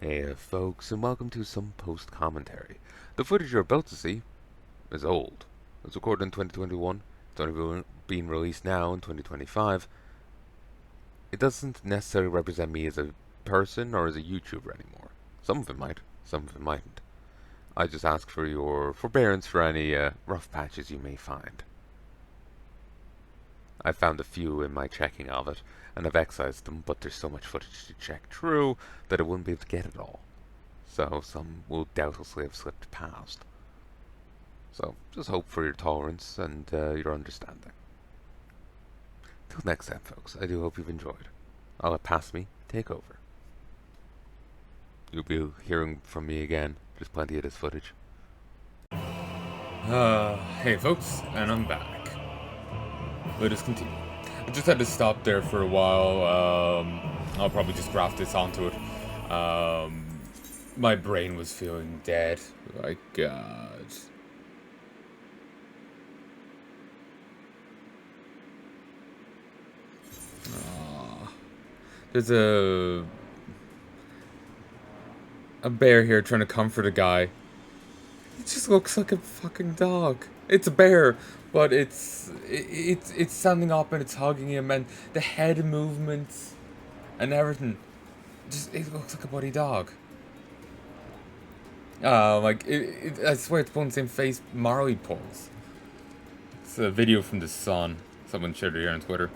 Hey folks, and welcome to some post-commentary. The footage you're about to see is old. It was recorded in 2021, it's only being released now in 2025. It doesn't necessarily represent me as a person or as a YouTuber anymore. Some of it might, some of it mightn't. I just ask for your forbearance for any rough patches you may find. I found a few in my checking of it, and I've excised them, but there's so much footage to check through that I wouldn't be able to get it all. So some will doubtlessly have slipped past. So just hope for your tolerance and your understanding. Till next time, folks, I do hope you've enjoyed. I'll let Past Me take over. You'll be hearing from me again. There's plenty of this footage. Hey folks, and I'm back. Let us continue. I just had to stop there for a while. I'll probably just graft this onto it. My brain was feeling dead. My God. There's a bear here trying to comfort a guy. It just looks like a fucking dog. It's a bear, but it's standing up and it's hugging him, and the head movements and everything. Just it looks like a bloody dog. I swear it's pulling the same face Marley pulls. It's a video from the Sun. Someone shared it here on Twitter.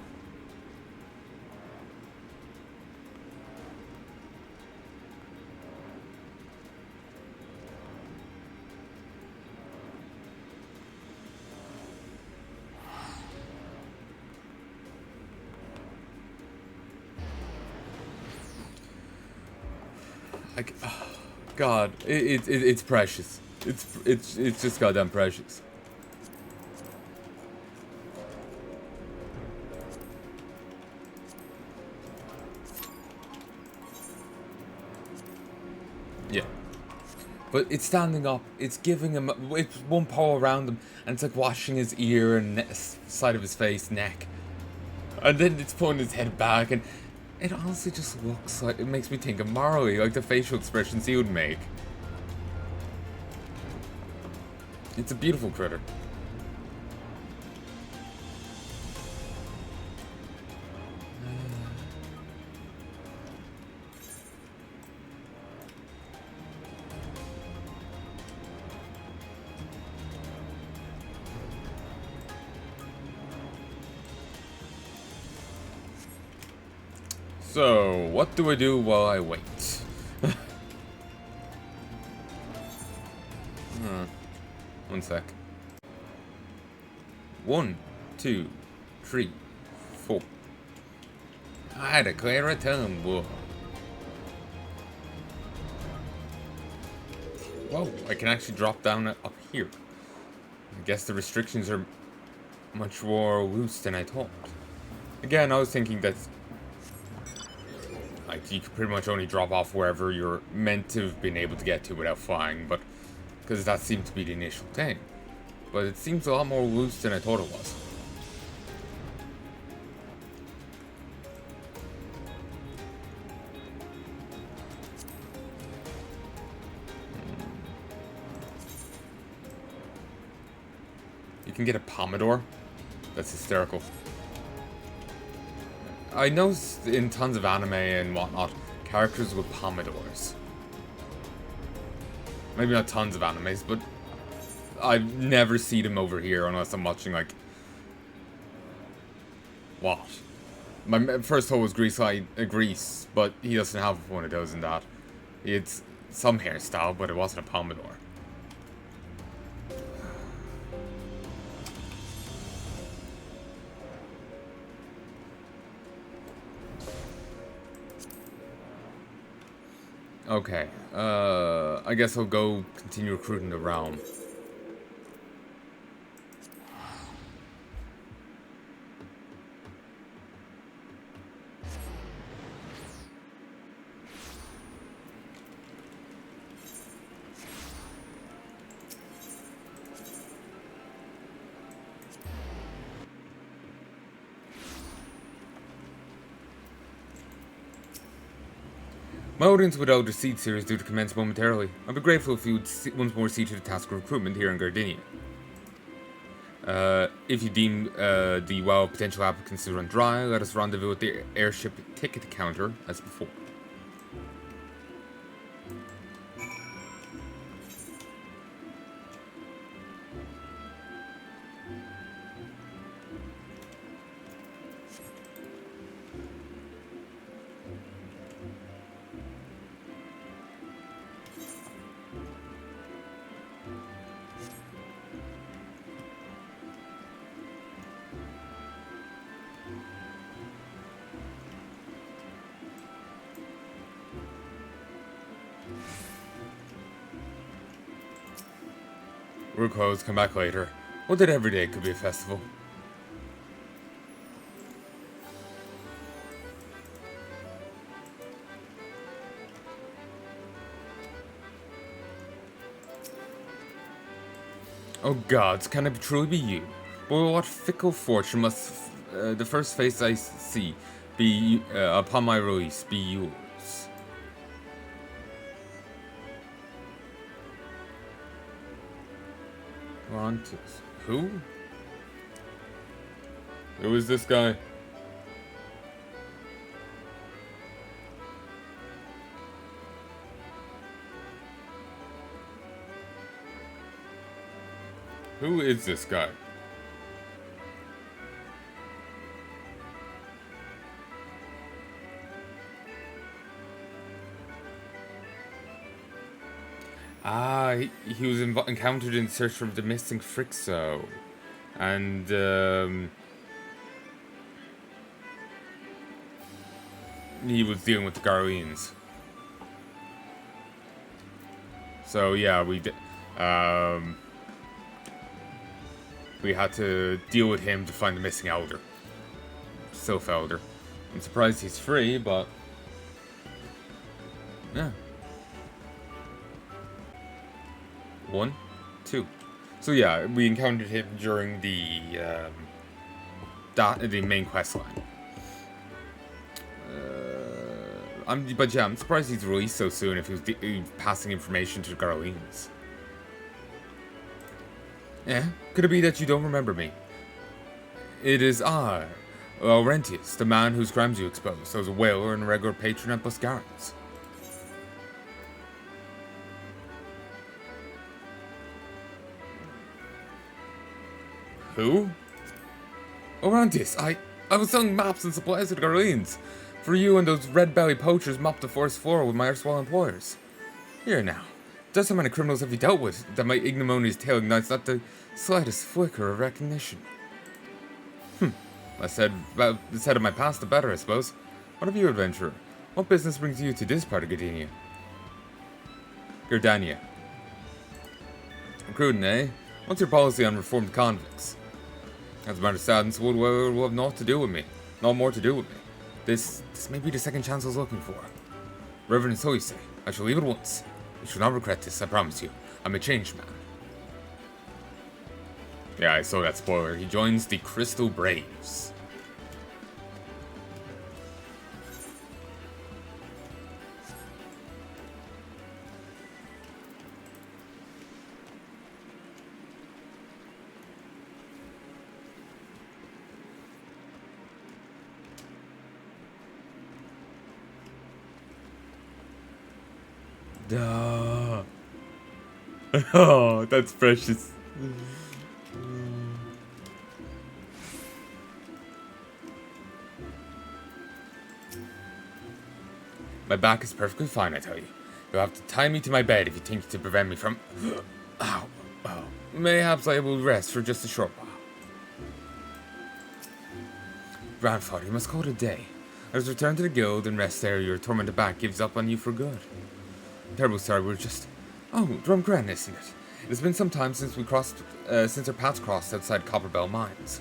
Like, oh, God, it's precious. It's just goddamn precious. Yeah. But it's standing up, it's giving him, it's one paw around him, and it's like washing his ear and side of his face, neck. And then it's pulling his head back, and it honestly just looks like, it makes me think of Marley, like the facial expressions he would make. It's a beautiful critter. So, what do I do while I wait? One sec. 1, 2, 3, 4. I declare a term war. Whoa, I can actually drop down up here. I guess the restrictions are much more loose than I thought. Again, I was thinking that like you could pretty much only drop off wherever you're meant to have been able to get to without flying, but because that seemed to be the initial thing. But it seems a lot more loose than I thought it was. You can get a Pomodoro. That's hysterical. I know in tons of anime and whatnot, characters with Pomodores. Maybe not tons of animes, but I've never seen them over here unless I'm watching, like... What? My first thought was Grease, but he doesn't have one of those in that. It's some hairstyle, but it wasn't a Pomodoro. Okay, I guess I'll go continue recruiting the realm. My audience with Elder Seed series due to commence momentarily. I'd be grateful if you would once more see to the task of recruitment here in Gardenia. If you deem the wild potential applicants to run dry, let us rendezvous at the airship ticket counter as before. We're closed, come back later. What did every day could be a festival? Oh gods, can it truly be you? Well, what fickle fortune must the first face I see be upon my release be yours? Who? Who is this guy? Who is this guy? Ah, he was encountered in search of the missing Frixo. And, he was dealing with the Garleans. So, yeah, we had to deal with him to find the missing Elder. Sylph Elder. I'm surprised he's free, but... yeah. 1, 2. So yeah, we encountered him during the main quest line. But yeah, I'm surprised he's released so soon if he was passing information to the Garleans. Yeah, could it be that you don't remember me? It is I, Laurentius, the man whose crimes you exposed. I was a whaler and a regular patron at Buscarin's. Who? Laurentius, I was selling maps and supplies to the Garleans. For you and those red-belly poachers mopped the forest floor with my erstwhile employers. Here now. Just how many criminals have you dealt with that my ignominious tale ignites not the slightest flicker of recognition? I said, the said of my past, the better, I suppose. What of you, adventurer? What business brings you to this part of Gardenia? Recruiting, eh? What's your policy on reformed convicts? As a matter of sadness, will have naught to do with me. Not more to do with me. This may be the second chance I was looking for. Reverend, so you say. I shall leave at once. You shall not regret this, I promise you. I'm a changed man. Yeah, I saw that spoiler. He joins the Crystal Braves. Duh. Oh, that's precious. My back is perfectly fine, I tell you. You'll have to tie me to my bed if you think to prevent me from... Ow. Oh. Mayhaps I will rest for just a short while. Grandfather, you must call it a day. Let us return to the guild and rest ere your tormented back gives up on you for good. I'm terribly sorry, we're just... Oh, Drumgren, isn't it? It has been some time since since our paths crossed outside Copperbell Mines.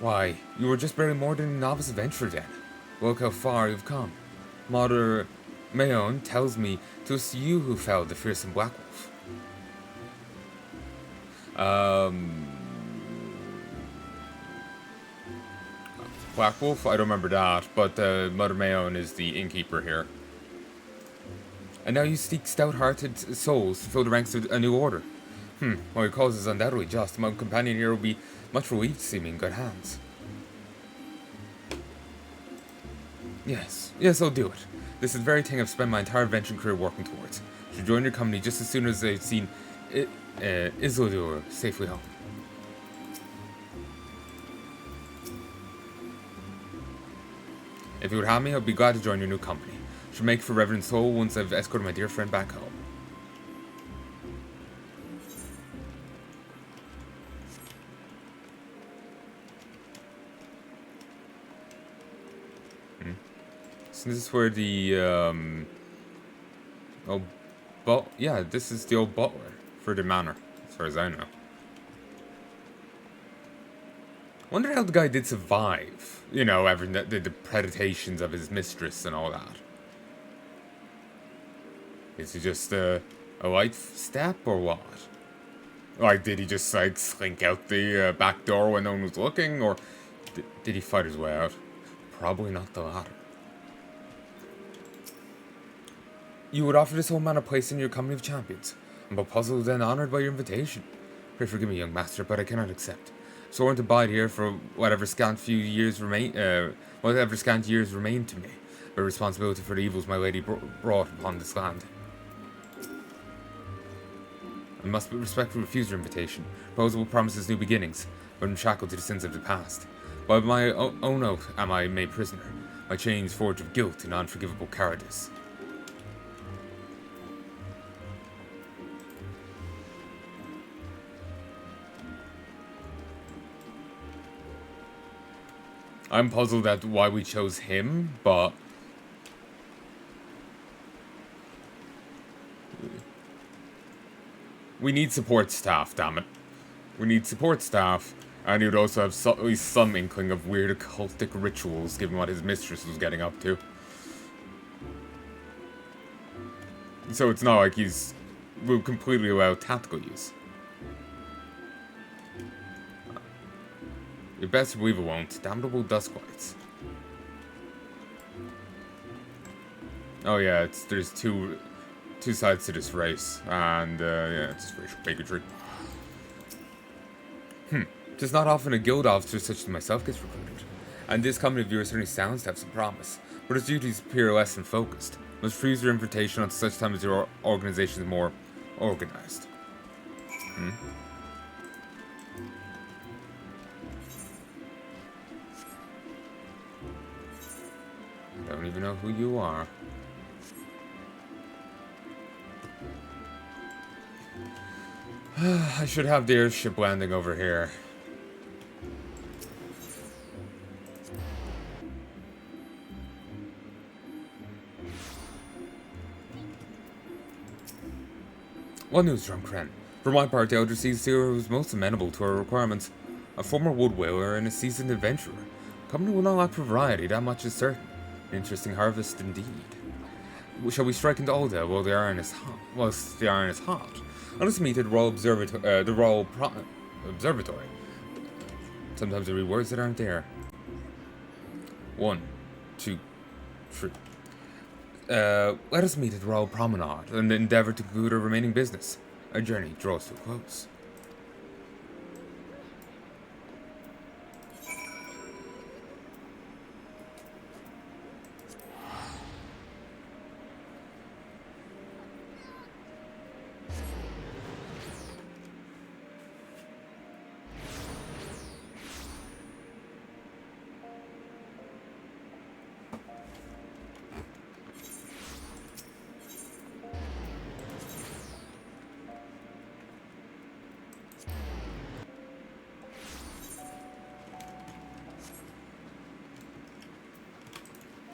Why, you were just barely more than a novice adventurer then. Look how far you've come. Mother Mayon tells me 'twas you who felled the fearsome Black Wolf. Black Wolf? I don't remember that, but Mother Mayon is the innkeeper here. And now you seek stout-hearted souls to fill the ranks of a new order. Well, your cause is undoubtedly just. My companion here will be much relieved to see me in good hands. Yes, I'll do it. This is the very thing I've spent my entire adventuring career working towards. I should join your company just as soon as I've seen Isildur safely home. If you would have me, I'd be glad to join your new company. I should make for Reverend Soul once I've escorted my dear friend back home. So this is where the, yeah, this is the old butler for the manor, as far as I know. Wonder how the guy did survive, you know, the predations of his mistress and all that. Is he just a light step or what? Like, did he just, like, slink out the back door when no one was looking, or did he fight his way out? Probably not the latter. You would offer this old man a place in your company of champions. I'm both puzzled and honoured by your invitation. Pray forgive me, young master, but I cannot accept. Sworn to bide here for whatever scant years remain to me, by responsibility for the evils my lady brought upon this land. I must respectfully refuse your invitation. Proposal promises new beginnings, but I'm shackled to the sins of the past. By my own oath am I made prisoner, my chains forged of guilt and unforgivable cowardice. I'm puzzled at why we chose him, but we need support staff, damn it. We need support staff, and he would also have at least some inkling of weird occultic rituals, given what his mistress was getting up to. So it's not like we'll completely allow tactical use. You best believe it won't. Damnable Dusklights. Oh yeah, there's two sides to this race, and yeah, it's racial bigotry. It's not often a guild officer such as myself gets recruited, and this company of yours certainly sounds to have some promise, but its duties appear less than focused. Must freeze your invitation until such time as your organization is more organized. I don't even know who you are. I should have the airship landing over here. What news, Drumcren? For my part, the elder sees who is most amenable to our requirements. A former woodwhaler and a seasoned adventurer. Company will not lack for variety, that much is certain. An interesting harvest indeed. Shall we strike into Alda while the iron is hot? Whilst the iron is hot? Let us meet at the Royal Observatory. Sometimes I read words that aren't there. 1, 2, 3. Let us meet at the Royal Promenade and endeavour to conclude our remaining business. Our journey draws to a close.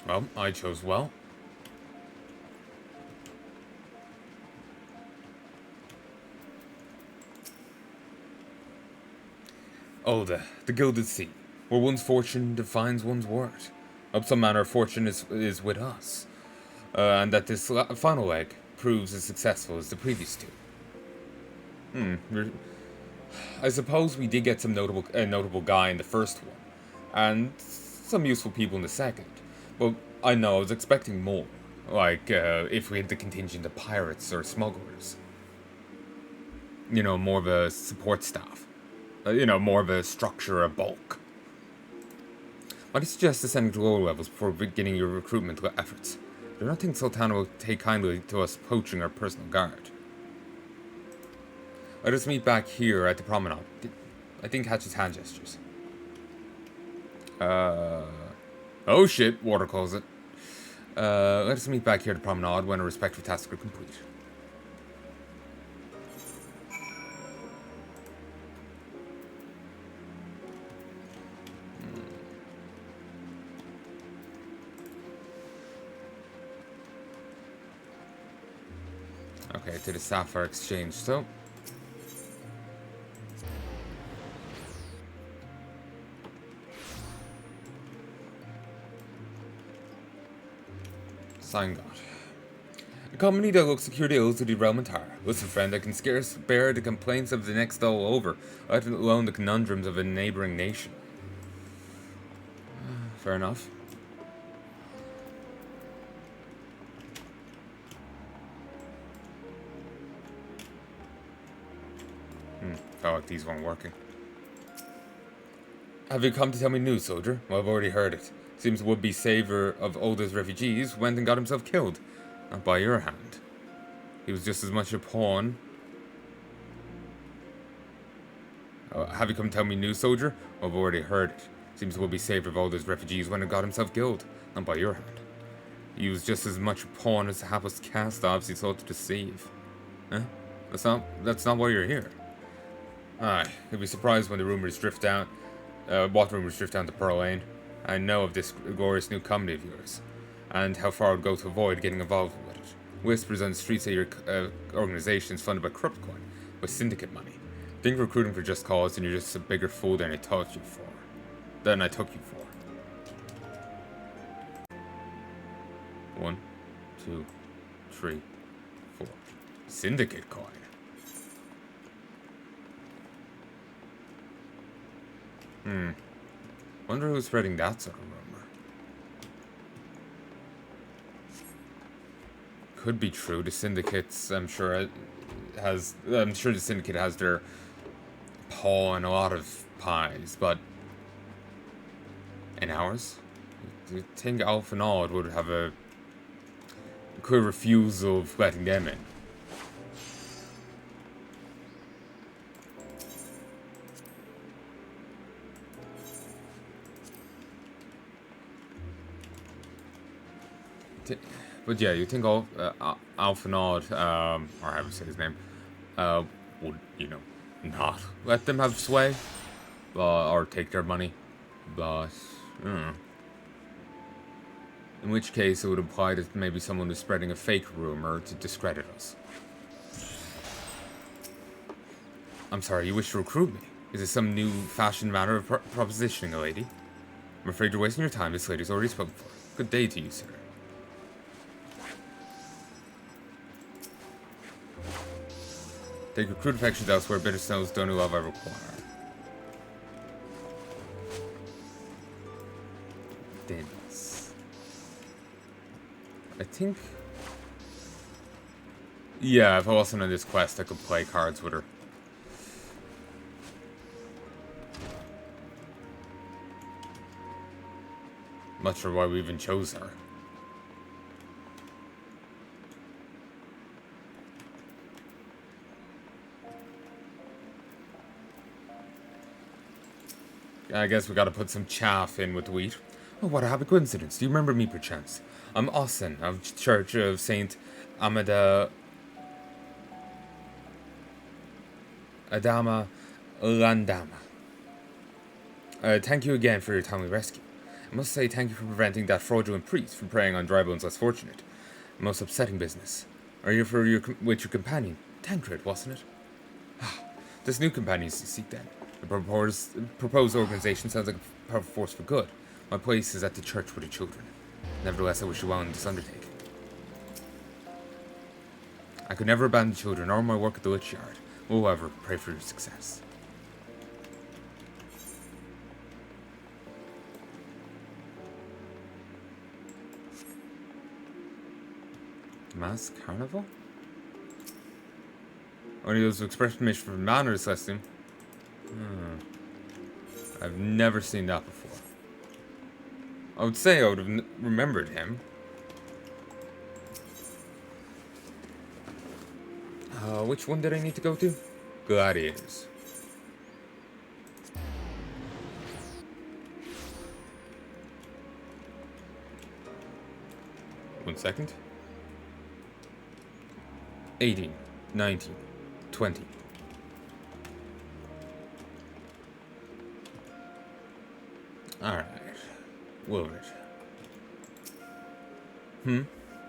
Well, I chose well. Olda, the Gilded Sea, where one's fortune defines one's worth. Hope some manner of fortune is with us, and that this final leg proves as successful as the previous two. I suppose we did get some notable guy in the first one, and some useful people in the second. But I know I was expecting more. Like, if we had the contingent of pirates or smugglers. You know, more of a support staff. You know, more of a structure, a bulk. I'd suggest ascending to lower levels before beginning your recruitment efforts. I do not think Sultana will take kindly to us poaching our personal guard. Let us meet back here at the promenade. I didn't catch his hand gestures. Oh shit, water calls it. Let us meet back here at the promenade when our respective tasks are complete. Okay, to the Sapphire Exchange, so. Sign God. A company that looks secured ills to the realm entire. Listen, friend, I can scarce bear the complaints of the next all over, let alone the conundrums of a neighboring nation. Fair enough. Felt like these weren't working. Have you come to tell me news, soldier? Well, I've already heard it. Seems the would-be savior of Olda's refugees went and got himself killed. Not by your hand. He was just as much a pawn. Have you come to tell me news, soldier? Well, I've already heard it. Seems the would-be savior of Olda's refugees went and got himself killed. Not by your hand. He was just as much a pawn as the hapless cast-offs he sought to deceive. Huh? That's not why you're here. Aye, you'll be surprised when the rumors drift down. What rumors drift down to Palnai. I know of this glorious new comedy of yours, and how far I would go to avoid getting involved with it. Whispers on the streets that your organization is funded by corrupt coin, with syndicate money. Think recruiting for just cause, and you're just a bigger fool than I took you for. Than I took you for. 1, 2, 3, 4. Syndicate coin. Wonder who's spreading that sort of rumor. Could be true. The syndicates, I'm sure the syndicate has their paw in a lot of pies, but in ours, I think Alpha Nod would have a clear refusal of letting them in. But yeah, you think Alpha Nod, or how to say his name, would, you know, not let them have sway, or take their money, but, in which case it would imply that maybe someone is spreading a fake rumor to discredit us. I'm sorry, you wish to recruit me? Is this some new fashioned manner of propositioning a lady? I'm afraid you're wasting your time, this lady's already spoken for. Good day to you, sir. Take recruit affections elsewhere, bitter snows don't know love I require. Dennis. I think... yeah, if I wasn't on this quest, I could play cards with her. Not sure why we even chose her. I guess we gotta put some chaff in with the wheat. Oh, what a happy coincidence. Do you remember me, perchance? I'm Austin, of Church of Saint Adama Landama. Thank you again for your timely rescue. I must say thank you for preventing that fraudulent priest from preying on Drybone's less fortunate. A most upsetting business. Are you with your companion? Tancred, wasn't it? This new companion is to seek then. The proposed organization sounds like a powerful force for good. My place is at the church with the children. Nevertheless, I wish you well in this undertaking. I could never abandon children or my work at the Lich Yard. However, pray for your success. Mass carnival? Only those who express permission for manners, Celestium. I've never seen that before. I would say I would have remembered him. Which one did I need to go to? Gladiators. One second. 18, 19, 20. Alright. Willard.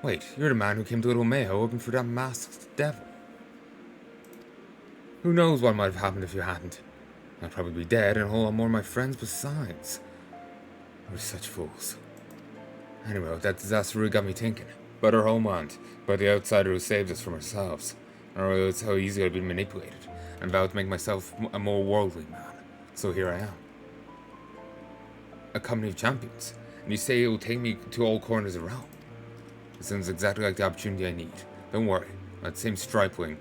Wait, you're the man who came to Little Mayo hoping for that masked devil. Who knows what might have happened if you hadn't? I'd probably be dead and a whole lot more of my friends besides. We're such fools. Anyway, that disaster really got me thinking. About our homeland, about the outsider who saved us from ourselves. I realized how easy I'd been manipulated, and vowed to make myself a more worldly man. So here I am. A company of champions, and you say it will take me to all corners of realm. It sounds exactly like the opportunity I need. Don't worry, that same stripling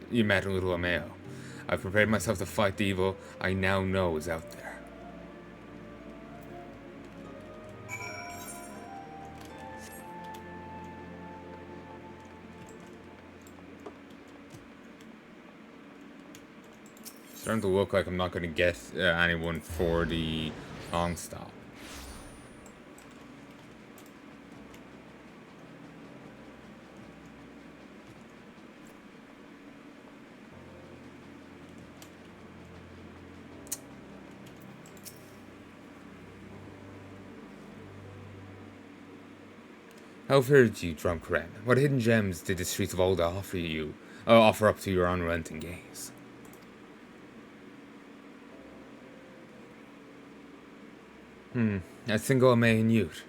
you met in Little Ameo. I've prepared myself to fight the evil I now know is out there. Starting to look like I'm not going to get anyone for the long stop. How fared you, Drumkren? What hidden gems did the streets of Olda offer up to your unrelenting gaze? A single Amayan youth.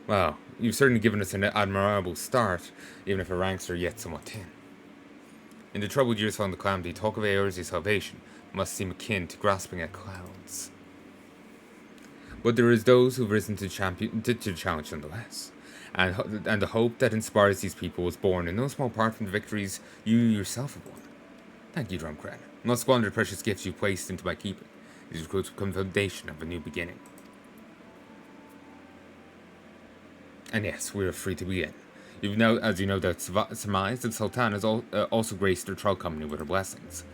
Well, you've certainly given us an admirable start, even if our ranks are yet somewhat thin. In the troubled years following the calamity, talk of Eorzea's salvation must seem akin to grasping at clouds. But there is those who've risen to challenge nonetheless, and the hope that inspires these people was born in no small part from the victories you yourself have won. Thank you, Drumkren. Not squander the precious gifts you placed into my keeping. These recruits become the foundation of a new beginning. And yes, we are free to begin. You've now, as you know, surmised that Sultan has also graced their trial company with her blessings.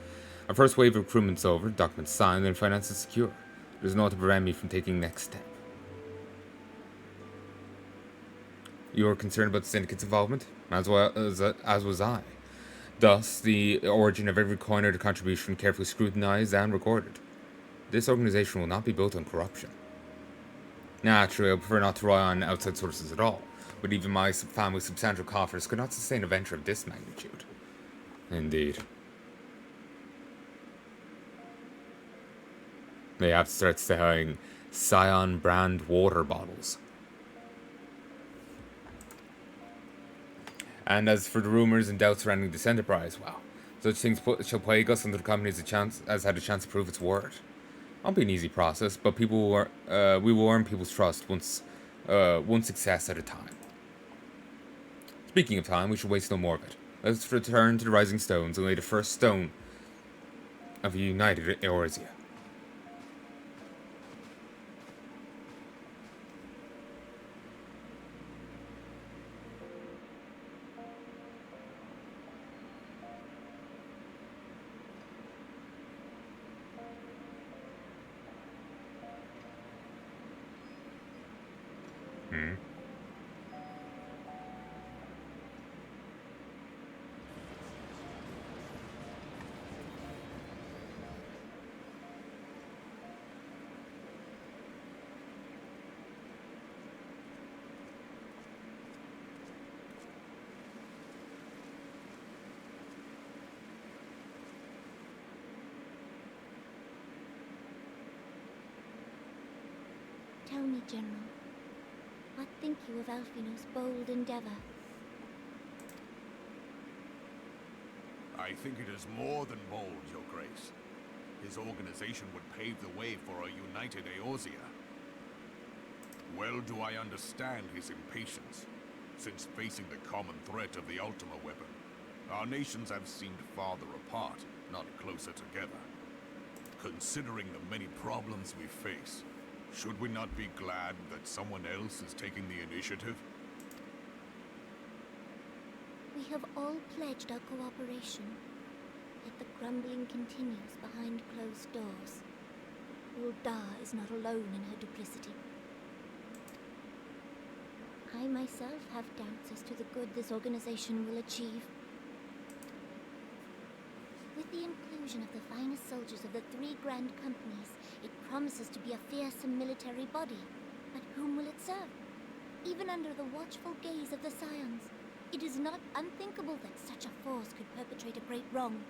Our first wave of recruitment's over, documents signed, and finances secure. There's naught to prevent me from taking the next step. You were concerned about the syndicate's involvement, as was I. Thus, the origin of every coin or the contribution carefully scrutinized and recorded. This organization will not be built on corruption. Naturally, I prefer not to rely on outside sources at all, but even my family's substantial coffers could not sustain a venture of this magnitude. Indeed. They have to start selling Scion brand water bottles. And as for the rumours and doubts surrounding this enterprise, well, such things shall plague us until the company has had a chance to prove its word. Won't be an easy process, but we will earn people's trust one success at a time. Speaking of time, we should waste no more of it. Let's return to the Rising Stones and lay the first stone of a united Eorzea. Tell me, General, what think you of Alfino's bold endeavor? I think it is more than bold, Your Grace. His organization would pave the way for a united Eorzea. Well do I understand his impatience. Since facing the common threat of the Ultima weapon, our nations have seemed farther apart, not closer together. Considering the many problems we face, should we not be glad that someone else is taking the initiative? We have all pledged our cooperation, yet the grumbling continues behind closed doors. Ulda is not alone in her duplicity. I myself have doubts as to the good this organization will achieve. With the inclusion of the finest soldiers of the 3 grand companies, it promises to be a fearsome military body. But whom will it serve? Even under the watchful gaze of the Scions, it is not unthinkable that such a force could perpetrate a great wrong.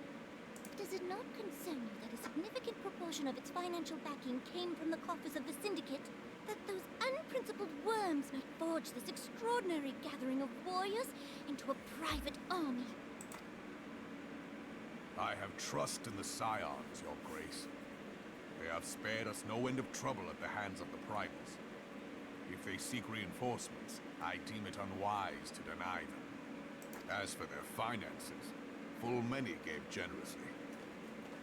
Does it not concern you that a significant proportion of its financial backing came from the coffers of the Syndicate? That those unprincipled worms might forge this extraordinary gathering of warriors into a private army? I have trust in the Scions, Your Grace. They have spared us no end of trouble at the hands of the Primals. If they seek reinforcements, I deem it unwise to deny them. As for their finances, full many gave generously.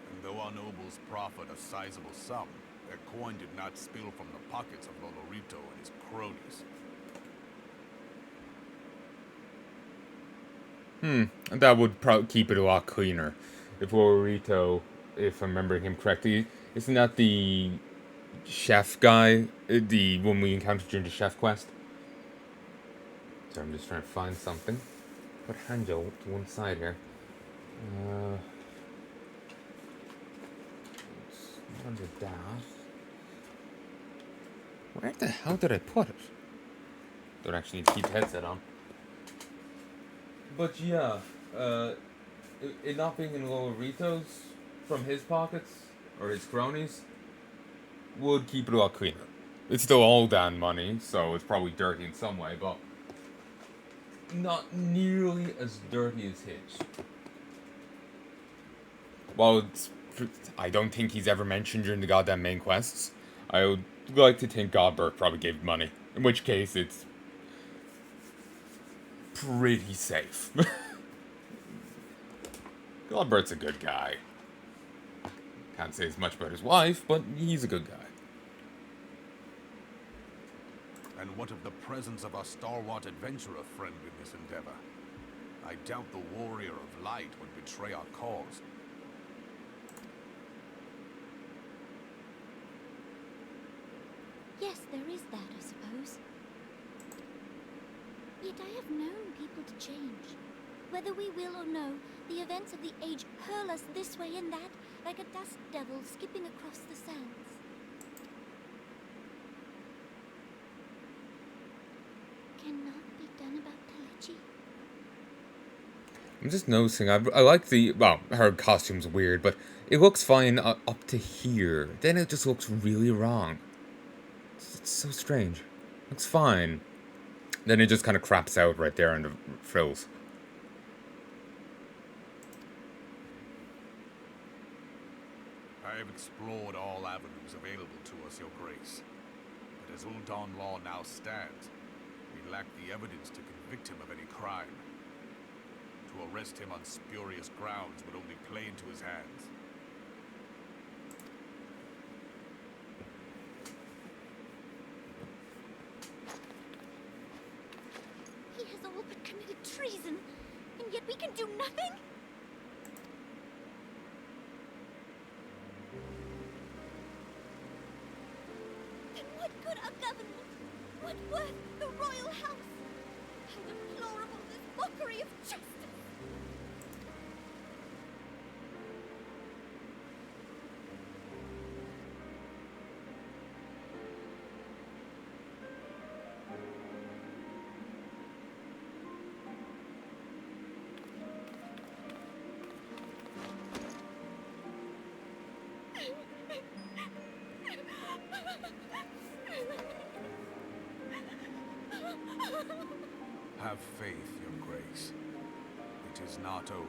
And though our nobles proffered a sizable sum, their coin did not spill from the pockets of Lolorito and his cronies. That would probably keep it a lot cleaner. If Lolorito, if I'm remembering him correctly, isn't that the chef guy? The one we encountered during the chef quest? So I'm just trying to find something. Put Hanjo to one side here. It's not under that. Where the hell did I put it? Don't actually need to keep the headset on. But yeah, it not being in Lolorito's from his pockets, or his cronies, would keep it a lot cleaner. It's still all Dan money, so it's probably dirty in some way, but not nearly as dirty as his. Well, I don't think he's ever mentioned during the goddamn main quests. I would like to think Godberg probably gave money, in which case it's pretty safe. Godberg's a good guy. Can't say as much about his wife, but he's a good guy. And what of the presence of our stalwart adventurer friend in this endeavor? I doubt the warrior of light would betray our cause. Yes, there is that, I suppose. Yet I have known people to change. Whether we will or no, the events of the age hurl us this way and that, like a dust devil skipping across the sands. Cannot be done about Kalechi. I'm just noticing, I like the, well, her costume's weird, but it looks fine up to here. Then it just looks really wrong. It's so strange. Looks fine. Then it just kind of craps out right there in the frills. I have explored all avenues available to us, Your Grace. But as Uldan law now stands, we lack the evidence to convict him of any crime. To arrest him on spurious grounds would only play into his hands. He has all but committed treason, and yet we can do nothing? Then what good our government? What worth the royal house? How deplorable this mockery of justice! Have faith, Your Grace. It is not over.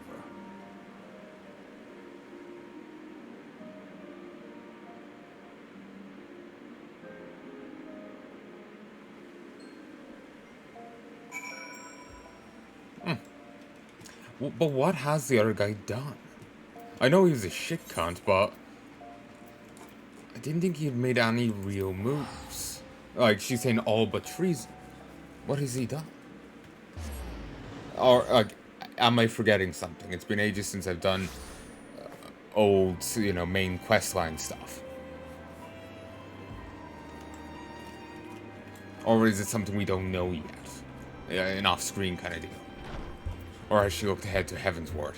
But what has the other guy done? I know he was a shit cunt, but I didn't think he had made any real moves. Like, she's saying all but treason. What has he done? Or, am I forgetting something? It's been ages since I've done old, main questline stuff. Or is it something we don't know yet? Yeah, an off-screen kind of deal. Or has she looked ahead to Heaven's Word?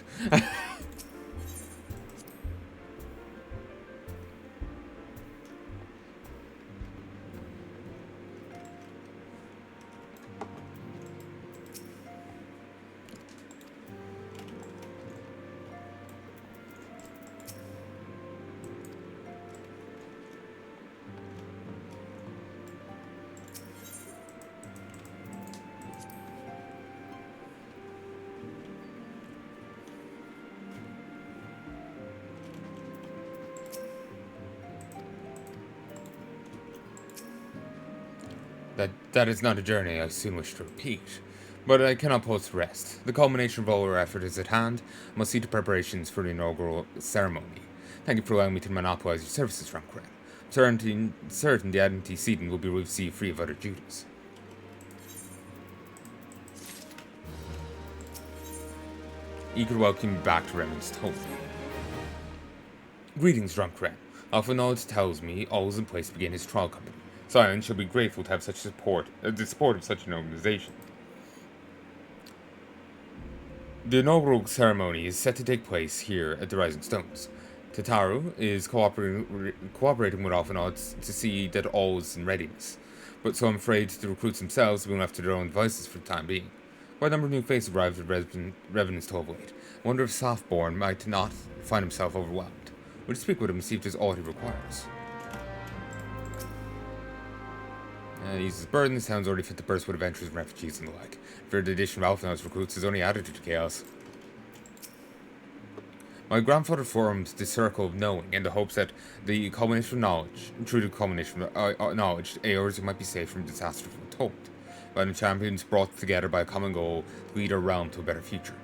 That is not a journey I soon wish to repeat. But I cannot pause to rest. The culmination of all our effort is at hand. I must see to preparations for the inaugural ceremony. Thank you for allowing me to monopolize your services, Ramkren. I'm certain the antecedent will be received free of other duties. Eager to welcome you back to Remnant's Toll. Greetings, Ramkren. Alpha Knowledge tells me all is in place to begin his trial company. Scion shall be grateful to have such support, the support of such an organization. The inaugural ceremony is set to take place here at the Rising Stones. Tataru is cooperating with Alpha Knowledge to see that all is in readiness, but so I'm afraid the recruits themselves will be left to their own devices for the time being. Quite a number of new faces arrived at Revenant's Tollblade. I wonder if Softborn might not find himself overwhelmed. We'll speak with him and see if there's all he requires. He's burden. This town's already fit to burst with adventurers and refugees and the like. For the addition of Alpha recruits has only added to the chaos. My grandfather formed the Circle of Knowing in the hopes that the culmination of knowledge, through the culmination of knowledge, Aeor's might be saved from disaster foretold. By the champions brought together by a common goal to lead our realm to a better future.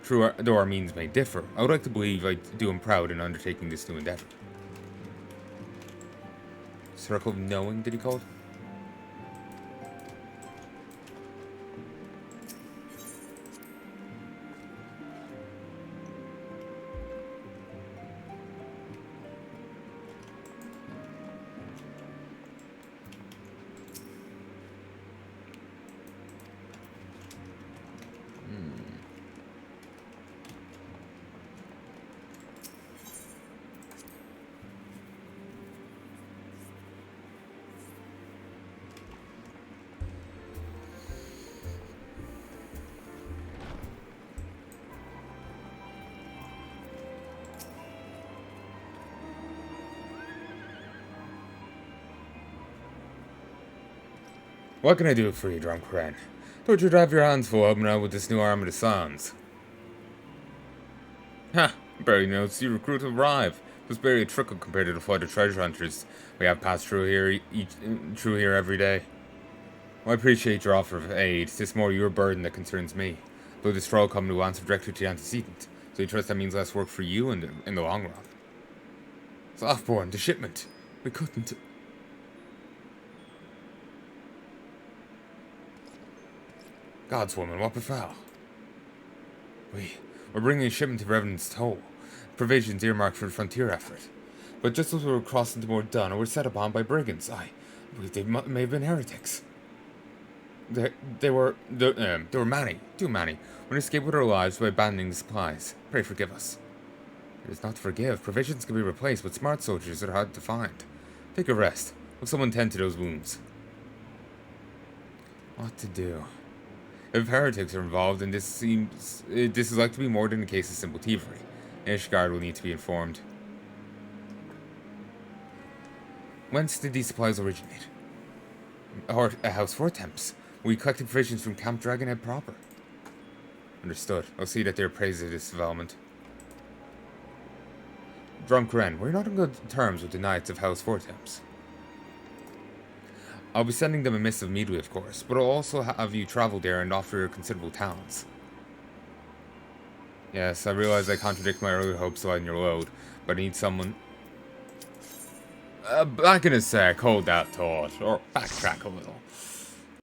Though our means may differ, I would like to believe I do am proud in undertaking this new endeavor. Circle of Knowing, did he call it? What can I do for you, Drumkran? Don't you have your hands full helping out with this new arm of the Sans? Ha! Barely noticed you recruit arrive. It was barely a trickle compared to the flood of treasure hunters we have passed through here every day. Well, I appreciate your offer of aid. It's more your burden that concerns me. Though this trial company will answer directly to the antecedent, so you trust that means less work for you in the long run. Softborn, the shipment. We couldn't. God's woman, what befell? We're bringing a shipment to Revenant's Toll. Provisions earmarked for the frontier effort. But just as we were crossing to Moor Dun, we were set upon by brigands. I believe they may have been heretics. There were many, too many, when escaped with our lives by abandoning the supplies. Pray forgive us. It is not to forgive. Provisions can be replaced, but smart soldiers are hard to find. Take a rest. Will someone tend to those wounds? What to do? If heretics are involved, then this is like to be more than a case of simple thievery. Ishgard will need to be informed. Whence did these supplies originate? A house for temps. We collected provisions from Camp Dragonhead proper. Understood. I'll see that they're praised of this development. Drumkren, we're not on good terms with the Knights of House Fortemps. I'll be sending them a missive immediately, of course, but I'll also have you travel there and offer your considerable talents. Yes, I realize I contradict my early hopes on your load, but I need someone... back in a sec, hold that thought, or backtrack a little.